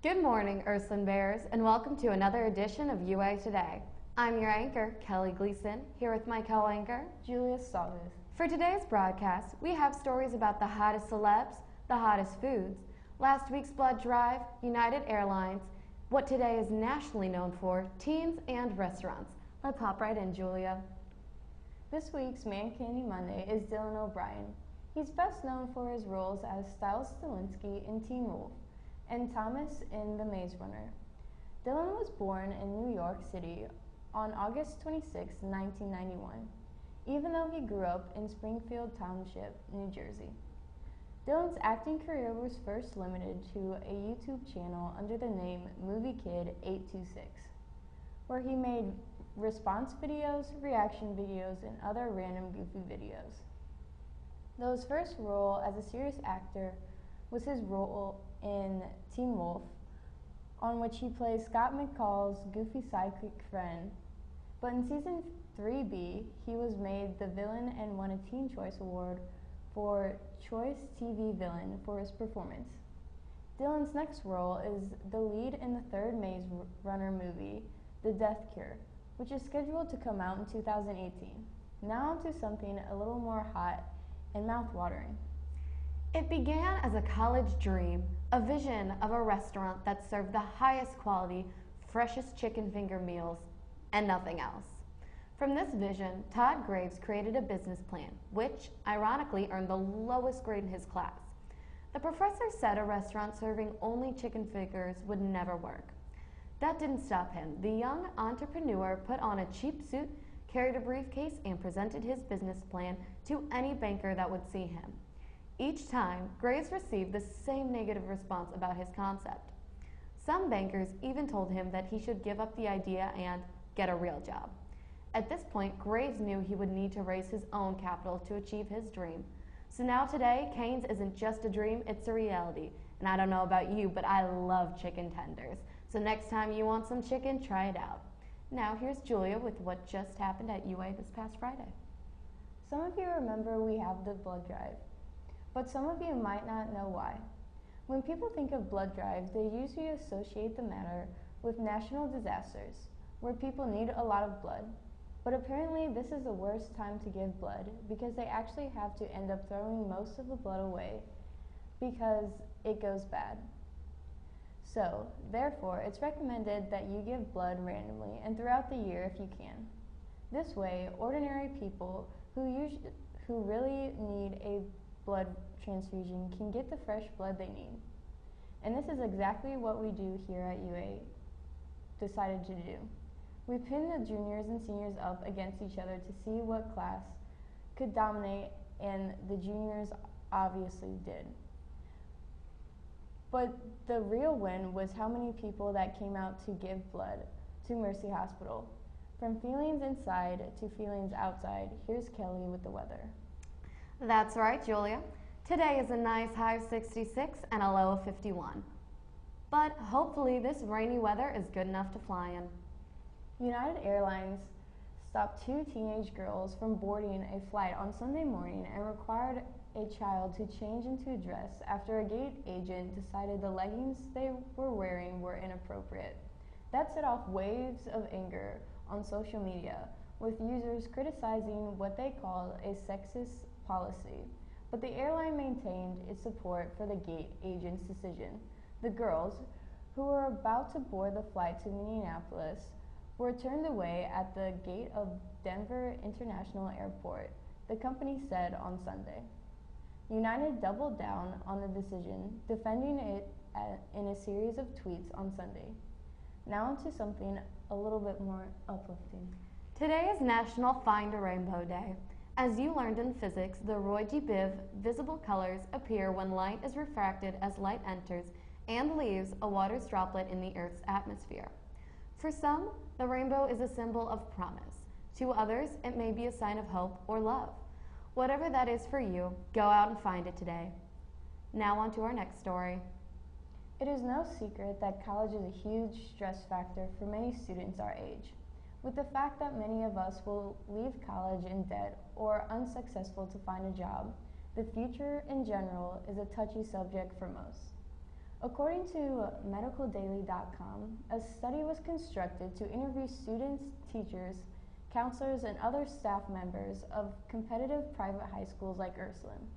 Good morning, Ursuline Bears, and welcome to another edition of UA Today. I'm your anchor, Kelly Gleason, here with my co-anchor, Julia Salves. For today's broadcast, we have stories about the hottest celebs, the hottest foods, last week's blood drive, United Airlines, what today is nationally known for, teens and restaurants. Let's hop right in, Julia. This week's Man Candy Monday is Dylan O'Brien. He's best known for his roles as Styles Stilinski in Teen Wolf and Thomas in The Maze Runner. Dylan was born in New York City on August 26, 1991, even though he grew up in Springfield Township, New Jersey. Dylan's acting career was first limited to a YouTube channel under the name Movie Kid 826, where he made response videos, reaction videos, and other random goofy videos. Though his first role as a serious actor was his role in Teen Wolf, on which he plays Scott McCall's goofy sidekick friend. But in season 3B, he was made the villain and won a Teen Choice Award for Choice TV Villain for his performance. Dylan's next role is the lead in the third Maze Runner movie, The Death Cure, which is scheduled to come out in 2018. Now on to something a little more hot and mouth-watering. It began as a college dream, a vision of a restaurant that served the highest quality, freshest chicken finger meals, and nothing else. From this vision, Todd Graves created a business plan, which, ironically, earned the lowest grade in his class. The professor said a restaurant serving only chicken fingers would never work. That didn't stop him. The young entrepreneur put on a cheap suit, carried a briefcase, and presented his business plan to any banker that would see him. Each time, Graves received the same negative response about his concept. Some bankers even told him that he should give up the idea and get a real job. At this point, Graves knew he would need to raise his own capital to achieve his dream. So now today, Cane's isn't just a dream, it's a reality. And I don't know about you, but I love chicken tenders. So next time you want some chicken, try it out. Now here's Julia with what just happened at UA this past Friday. Some of you remember we have the blood drive, but some of you might not know why. When people think of blood drives, they usually associate the matter with national disasters, where people need a lot of blood. But apparently this is the worst time to give blood because they actually have to end up throwing most of the blood away because it goes bad. So, therefore, it's recommended that you give blood randomly and throughout the year if you can. This way, ordinary people who really need a blood transfusion can get the fresh blood they need. And this is exactly what we do here at UA decided to do. We pinned the juniors and seniors up against each other to see what class could dominate, and the juniors obviously did. But the real win was how many people that came out to give blood to Mercy Hospital. From feelings inside to feelings outside, here's Kelly with the weather. That's right, Julia. Today is a nice high of 66 and a low of 51. But hopefully this rainy weather is good enough to fly in. United Airlines stopped two teenage girls from boarding a flight on Sunday morning and required a child to change into a dress after a gate agent decided the leggings they were wearing were inappropriate. That set off waves of anger on social media, with users criticizing what they called a sexist policy. But the airline maintained its support for the gate agent's decision. The girls, who were about to board the flight to Minneapolis, were turned away at the gate of Denver International Airport, the company said on Sunday. United doubled down on the decision, defending it in a series of tweets on Sunday. Now onto something a little bit more uplifting. Today is National Find a Rainbow Day. As you learned in physics, the Roy G. Biv visible colors appear when light is refracted as light enters and leaves a water's droplet in the Earth's atmosphere. For some, the rainbow is a symbol of promise. To others, it may be a sign of hope or love. Whatever that is for you, go out and find it today. Now on to our next story. It is no secret that college is a huge stress factor for many students our age. With the fact that many of us will leave college in debt or unsuccessful to find a job, the future in general is a touchy subject for most. According to medicaldaily.com, a study was constructed to interview students, teachers, counselors, and other staff members of competitive private high schools like Ursuline.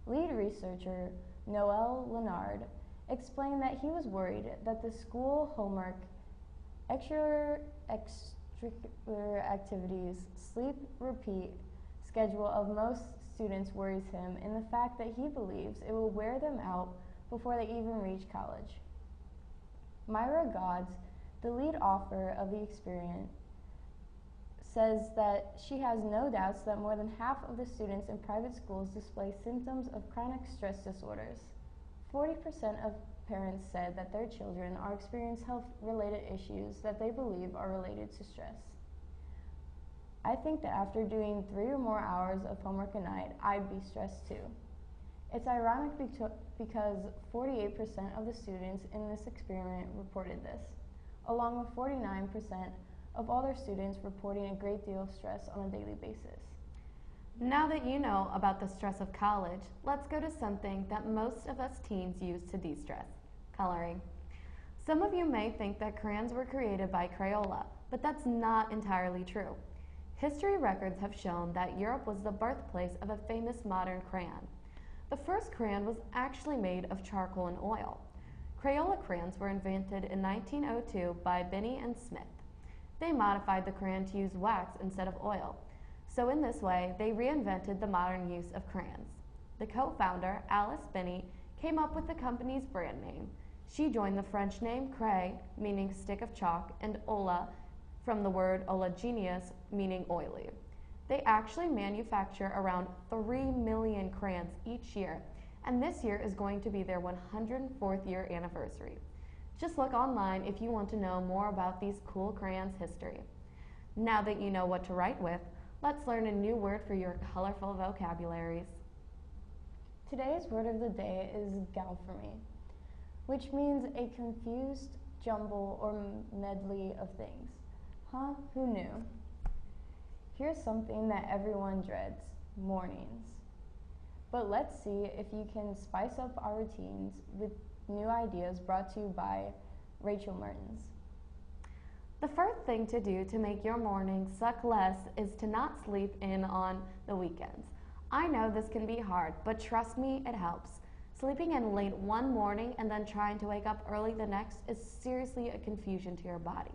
Lead researcher Noel Leonard explained that he was worried that the school homework, extracurricular activities, sleep, repeat schedule of most students worries him, and the fact that he believes it will wear them out before they even reach college. Myra Godds, the lead author of the experiment, says that she has no doubts that more than half of the students in private schools display symptoms of chronic stress disorders. 40% of parents said that their children are experiencing health-related issues that they believe are related to stress. I think that after doing 3 or more hours of homework a night, I'd be stressed too. It's ironic because 48% of the students in this experiment reported this, along with 49% of all their students reporting a great deal of stress on a daily basis. Now that you know about the stress of college, let's go to something that most of us teens use to de-stress: coloring. Some of you may think that crayons were created by Crayola, but that's not entirely true. History records have shown that Europe was the birthplace of a famous modern crayon. The first crayon was actually made of charcoal and oil. Crayola crayons were invented in 1902 by Binney and Smith. They modified the crayon to use wax instead of oil. So in this way, they reinvented the modern use of crayons. The co-founder, Alice Binney, came up with the company's brand name. She joined the French name cray, meaning stick of chalk, and ola, from the word oleaginous, meaning oily. They actually manufacture around 3 million crayons each year, and this year is going to be their 104th year anniversary. Just look online if you want to know more about these cool crayons' history. Now that you know what to write with, let's learn a new word for your colorful vocabularies. Today's word of the day is galfamy, which means a confused jumble or medley of things. Huh? Who knew? Here's something that everyone dreads: mornings. But let's see if you can spice up our routines with new ideas brought to you by Rachel Mertens. The first thing to do to make your mornings suck less is to not sleep in on the weekends. I know this can be hard, but trust me, it helps. Sleeping in late one morning and then trying to wake up early the next is seriously a confusion to your body.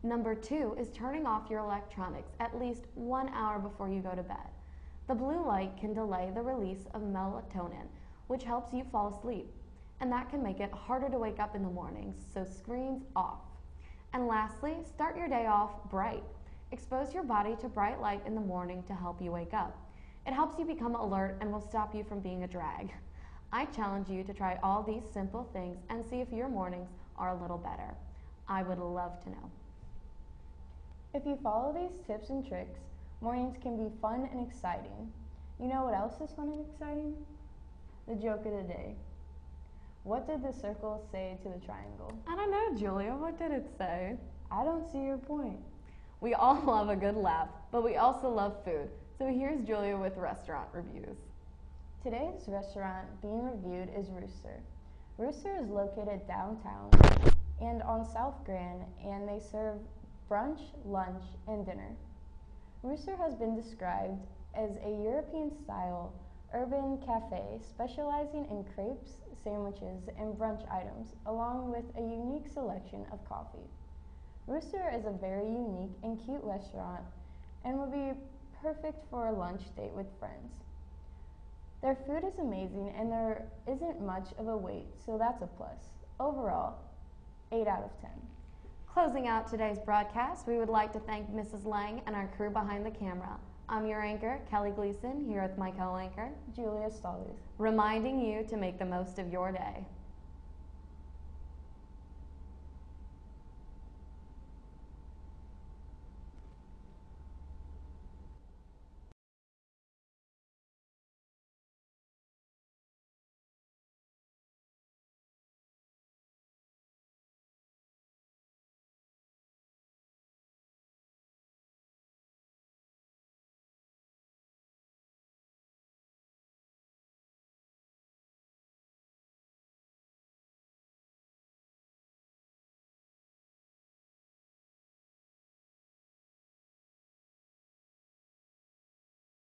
Number 2 is turning off your electronics at least 1 hour before you go to bed. The blue light can delay the release of melatonin, which helps you fall asleep, and that can make it harder to wake up in the mornings, so screens off. And lastly, start your day off bright. Expose your body to bright light in the morning to help you wake up. It helps you become alert and will stop you from being a drag. I challenge you to try all these simple things and see if your mornings are a little better. I would love to know. If you follow these tips and tricks, mornings can be fun and exciting. You know what else is fun and exciting? The joke of the day. What did the circle say to the triangle? I don't know, Julia. What did it say? I don't see your point. We all love a good laugh, but we also love food. So here's Julia with restaurant reviews. Today's restaurant being reviewed is Rooster. Rooster is located downtown and on South Grand, and they serve brunch, lunch, and dinner. Rooster has been described as a European-style urban cafe specializing in crepes, sandwiches, and brunch items, along with a unique selection of coffee. Rooster is a very unique and cute restaurant and would be perfect for a lunch date with friends. Their food is amazing and there isn't much of a wait, so that's a plus. Overall, 8 out of 10. Closing out today's broadcast, we would like to thank Mrs. Lang and our crew behind the camera. I'm your anchor, Kelly Gleason, here with my co-anchor, Julia Stollers, reminding you to make the most of your day.